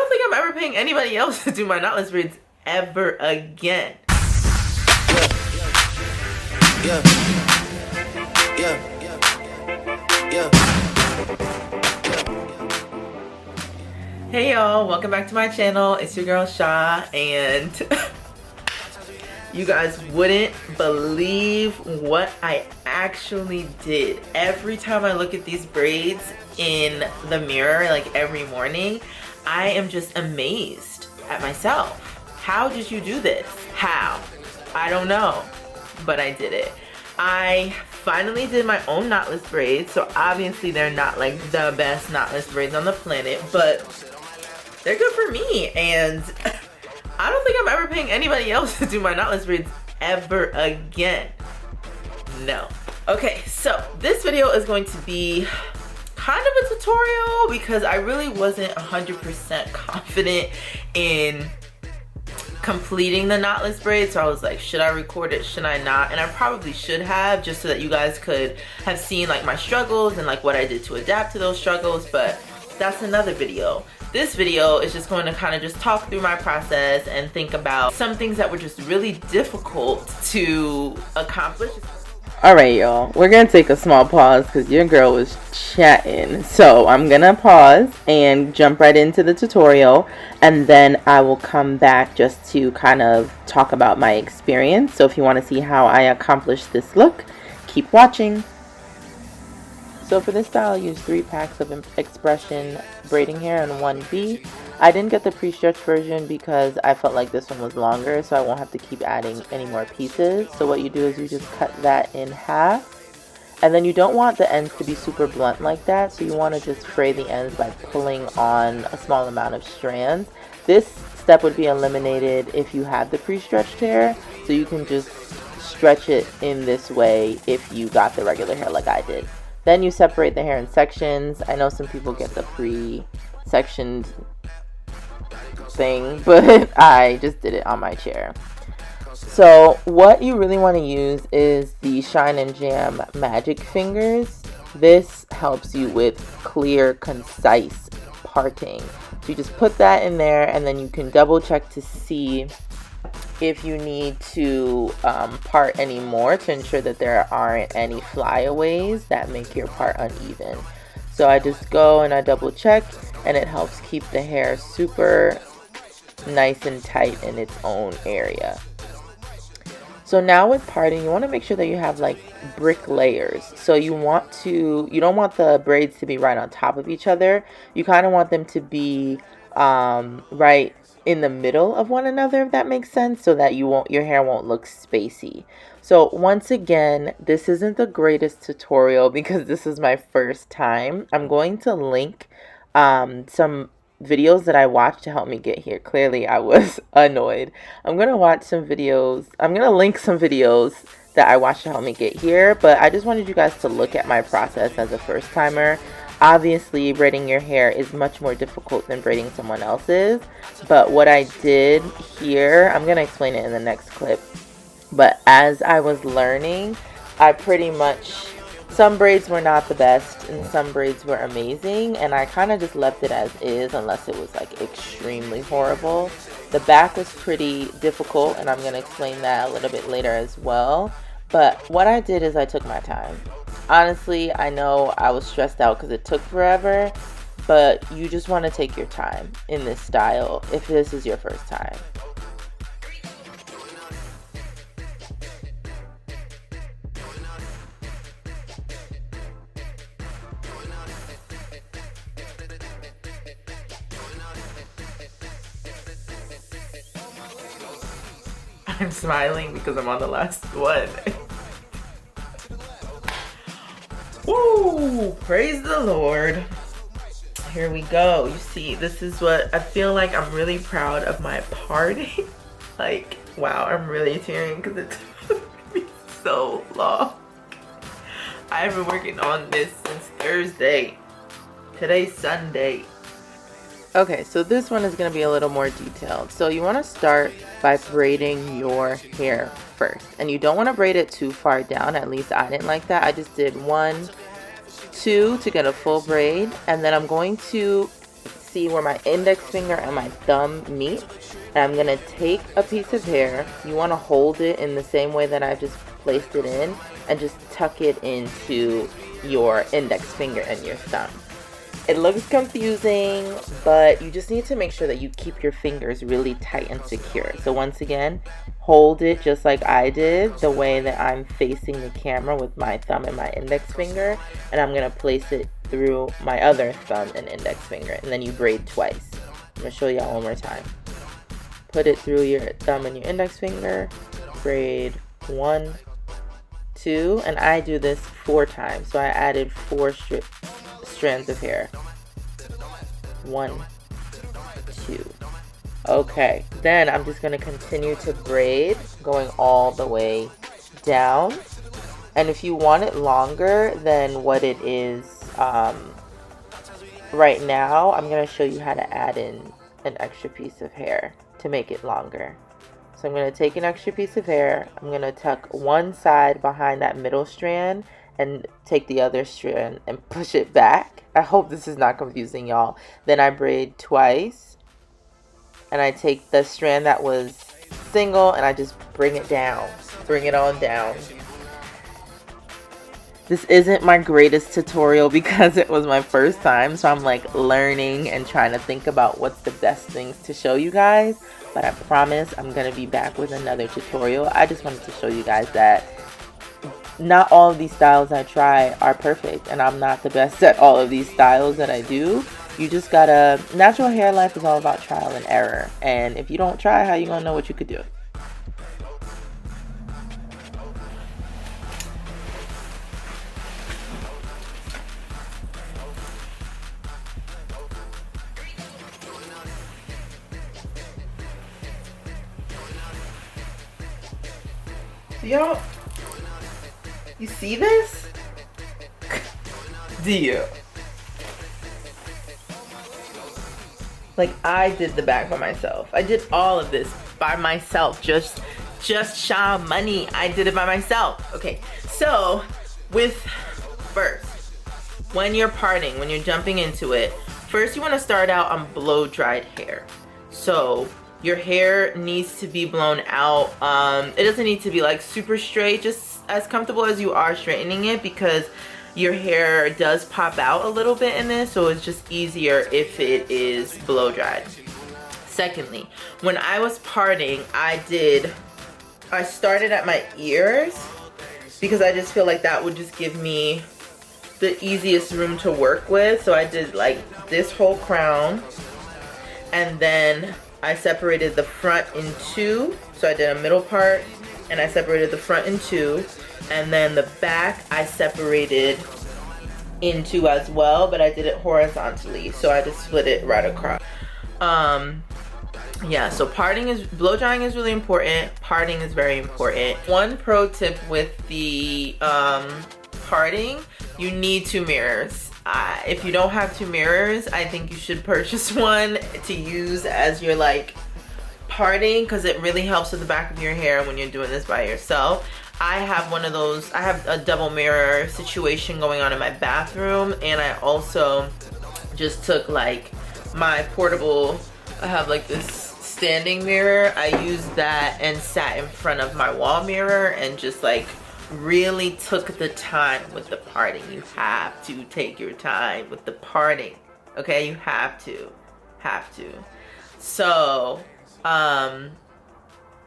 don't think I'm ever paying anybody else to do my knotless braids ever again. Yeah. Hey y'all, welcome back to my channel. It's your girl Sha, and you guys wouldn't believe what I actually did. Every time I look at these braids in the mirror, like every morning, I am just amazed at myself. How did you do this? How? I don't know, but I did it. I finally did my own knotless braids, so obviously they're not like the best knotless braids on the planet, but they're good for me, and I don't think I'm ever paying anybody else to do my knotless braids ever again. No. Okay, so this video is going to be kind of a tutorial because I really wasn't 100% confident in completing the knotless braids, so I was like, should I record it, should I not? And I probably should have, just so that you guys could have seen like my struggles and like what I did to adapt to those struggles, but that's another video. This video is just going to kind of just talk through my process and think about some things that were just really difficult to accomplish. Alright y'all, we're gonna take a small pause because your girl was chatting. So I'm gonna pause and jump right into the tutorial, and then I will come back just to kind of talk about my experience. So if you want to see how I accomplished this look, keep watching. So for this style, I used 3 packs of Expression braiding hair and 1B. I didn't get the pre-stretch version because I felt like this one was longer, so I won't have to keep adding any more pieces. So what you do is you just cut that in half. And then you don't want the ends to be super blunt like that, so you want to just fray the ends by pulling on a small amount of strands. This step would be eliminated if you have the pre-stretched hair, so you can just stretch it in this way if you got the regular hair like I did. Then you separate the hair in sections. I know some people get the pre-sectioned thing, but I just did it on my chair. So what you really want to use is the Shine and Jam Magic Fingers. This helps you with clear, concise parting. So you just put that in there, and then you can double check to see if you need to part any more to ensure that there aren't any flyaways that make your part uneven. So I just go and I double check, and it helps keep the hair super nice and tight in its own area. So now with parting, you want to make sure that you have like brick layers. So you don't want the braids to be right on top of each other. You kind of want them to be right in the middle of one another, if that makes sense, so that your hair won't look spacey. So once again, this isn't the greatest tutorial because this is my first time. I'm going to link some videos that I watched to help me get here. Clearly I was annoyed. I'm gonna link some videos that I watched to help me get here, but I just wanted you guys to look at my process as a first timer. Obviously, braiding your hair is much more difficult than braiding someone else's, but what I did here, I'm going to explain it in the next clip, but as I was learning, I pretty much, some braids were not the best and some braids were amazing, and I kind of just left it as is unless it was like extremely horrible. The back was pretty difficult, and I'm going to explain that a little bit later as well, but what I did is I took my time. Honestly, I know I was stressed out because it took forever, but you just want to take your time in this style if this is your first time. I'm smiling because I'm on the last one. Woo! Praise the Lord. Here we go. You see, this is what I feel like. I'm really proud of my parting. Like, wow, I'm really tearing because it took me so long. I've been working on this since Thursday. Today's Sunday. Okay, so this one is going to be a little more detailed. So you want to start by braiding your hair first. And you don't want to braid it too far down. At least I didn't like that. I just did 1, 2 to get a full braid. And then I'm going to see where my index finger and my thumb meet. And I'm gonna take a piece of hair. You wanna hold it in the same way that I just placed it in and just tuck it into your index finger and your thumb. It looks confusing, but you just need to make sure that you keep your fingers really tight and secure. So once again, hold it just like I did, the way that I'm facing the camera with my thumb and my index finger, and I'm gonna place it through my other thumb and index finger, and then you braid twice. I'm gonna show y'all one more time. Put it through your thumb and your index finger, braid 1, 2, and I do this 4 times, so I added 4 strands of hair. 1, 2. Okay, then I'm just going to continue to braid going all the way down. And if you want it longer than what it is right now, I'm going to show you how to add in an extra piece of hair to make it longer. So I'm going to take an extra piece of hair, I'm going to tuck one side behind that middle strand and take the other strand and push it back. I hope this is not confusing, y'all. Then I braid twice, and I take the strand that was single and I just bring it down, bring it on down. This isn't my greatest tutorial because it was my first time, so I'm like learning and trying to think about what's the best things to show you guys, but I promise I'm gonna be back with another tutorial. I just wanted to show you guys that not all of these styles I try are perfect, and I'm not the best at all of these styles that I do. You just gotta, natural hair life is all about trial and error, and if you don't try, how you gonna know what you could do? Y'all, you see this? Do you? Like, I did the back by myself. I did all of this by myself. Just Sha money. I did it by myself. Okay, so first, when you're parting, when you're jumping into it, first you want to start out on blow dried hair. So your hair needs to be blown out. It doesn't need to be like super straight, just as comfortable as you are straightening it, because your hair does pop out a little bit in this, so it's just easier if it is blow dried. Secondly, when I was parting, I started at my ears because I just feel like that would just give me the easiest room to work with. So I did like this whole crown, and then I separated the front in 2. So I did a middle part and I separated the front in 2, and then the back I separated in 2 as well, but I did it horizontally, so I just split it right across. Yeah, so blow drying is really important. Parting is very important. One pro tip with the parting, you need 2 mirrors. If you don't have 2 mirrors, I think you should purchase one to use as your like parting, because it really helps with the back of your hair when you're doing this by yourself. I have one of those. I have a double mirror situation going on in my bathroom, and I also just took like my portable, I have like this standing mirror. I used that and sat in front of my wall mirror and just like really took the time with the parting. You have to take your time with the parting, okay? You have to. So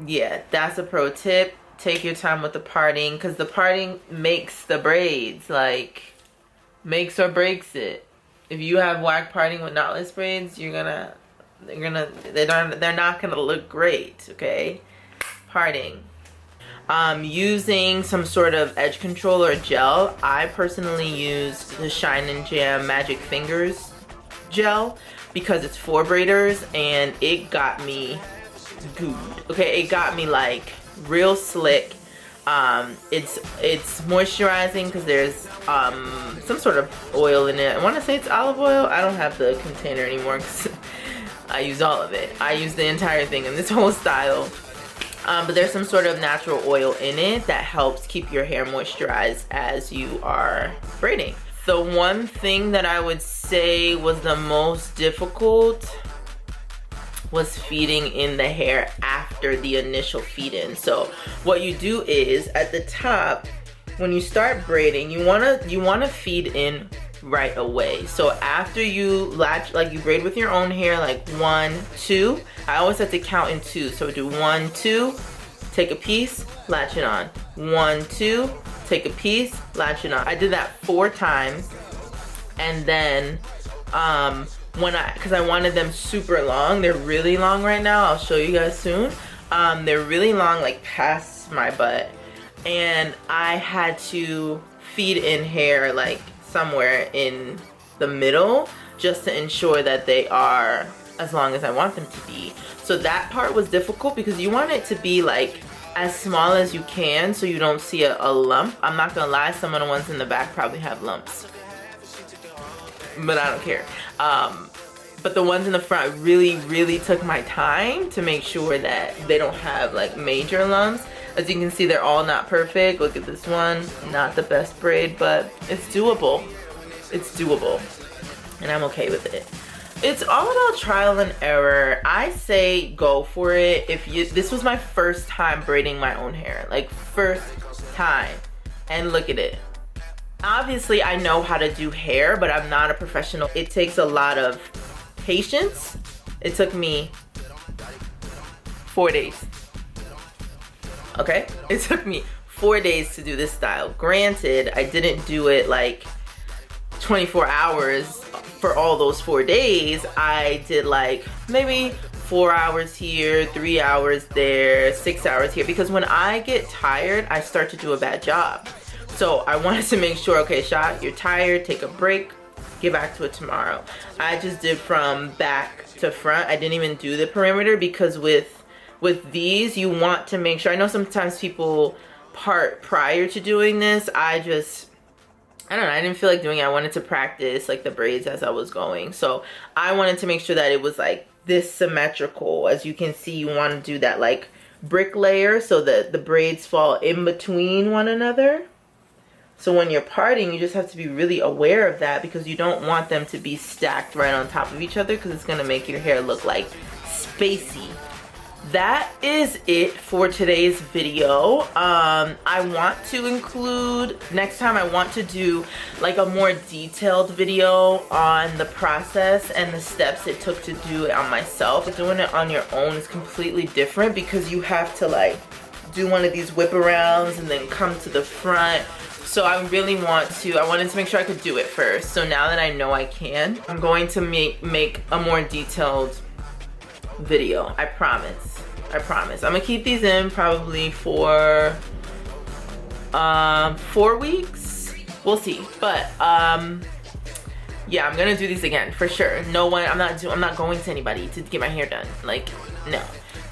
yeah, that's a pro tip. Take your time with the parting, because the parting makes the braids, like makes or breaks it. If you have whack parting with knotless braids, they're not gonna look great, okay? Parting. Using some sort of edge control or gel. I personally used the Shine and Jam Magic Fingers gel because it's for braiders, and it got me good. Okay, it got me like real slick. It's moisturizing because there's some sort of oil in it. I want to say it's olive oil. I don't have the container anymore because I use all of it. I use the entire thing in this whole style. But there's some sort of natural oil in it that helps keep your hair moisturized as you are braiding. The one thing that I would say was the most difficult was feeding in the hair after the initial feed in. So what you do is at the top, when you start braiding, you wanna feed in right away. So after you latch, like you braid with your own hair, like 1, 2. I always have to count in 2. So do 1, 2, take a piece, latch it on. 1, 2, take a piece, latch it on. I did that 4 times, and then because I wanted them super long. They're really long right now. I'll show you guys soon. They're really long, like past my butt, and I had to feed in hair like somewhere in the middle just to ensure that they are as long as I want them to be. So that part was difficult because you want it to be like as small as you can so you don't see a lump. I'm not gonna lie, some of the ones in the back probably have lumps, but I don't care. But the ones in the front really took my time to make sure that they don't have like major lumps. As you can see, they're all not perfect. Look at this one, not the best braid, but it's doable. It's doable, and I'm okay with it. It's all about trial and error. I say go for it. This was my first time braiding my own hair, like first time, and look at it. Obviously, I know how to do hair, but I'm not a professional. It takes a lot of patience. It took me 4 days. Okay, it took me 4 days to do this style. Granted, I didn't do it like 24 hours for all those 4 days. I did like maybe 4 hours here, 3 hours there, 6 hours here, because when I get tired, I start to do a bad job. So I wanted to make sure, okay, Sha, you're tired, take a break, get back to it tomorrow. I just did from back to front. I didn't even do the perimeter because with these, you want to make sure. I know sometimes people part prior to doing this. I don't know, I didn't feel like doing it. I wanted to practice like the braids as I was going. So I wanted to make sure that it was like this symmetrical. As you can see, you want to do that like brick layer so that the braids fall in between one another. So when you're parting, you just have to be really aware of that because you don't want them to be stacked right on top of each other because it's gonna make your hair look like spacey. That is it for today's video. I want to include, next time I want to do like a more detailed video on the process and the steps it took to do it on myself. Doing it on your own is completely different because you have to like do one of these whip arounds and then come to the front. So I really wanted to make sure I could do it first. So now that I know I can, I'm going to make a more detailed video. I promise. I'm gonna keep these in probably for 4 weeks. We'll see. But yeah, I'm gonna do these again for sure. I'm not going to anybody to get my hair done. Like, no.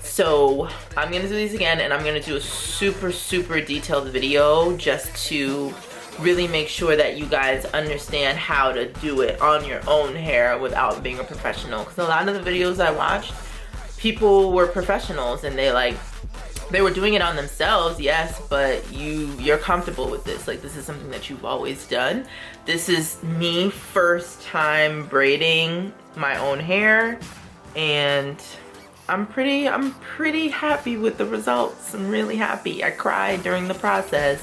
So I'm gonna do these again, and I'm gonna do a super detailed video just to really make sure that you guys understand how to do it on your own hair without being a professional. Because a lot of the videos I watched, people were professionals and they were doing it on themselves, yes, but you're comfortable with this. Like, this is something that you've always done. This is me first time braiding my own hair, and I'm pretty happy with the results. I'm really happy. I cried during the process,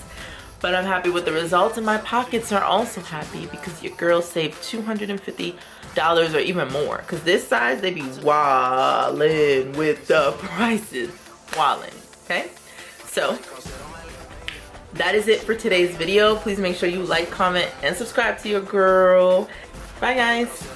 but I'm happy with the results, and my pockets are also happy because your girl saved $250 or even more. Because this size, they be wildin' with the prices. Wildin', okay? So, that is it for today's video. Please make sure you like, comment, and subscribe to your girl. Bye, guys.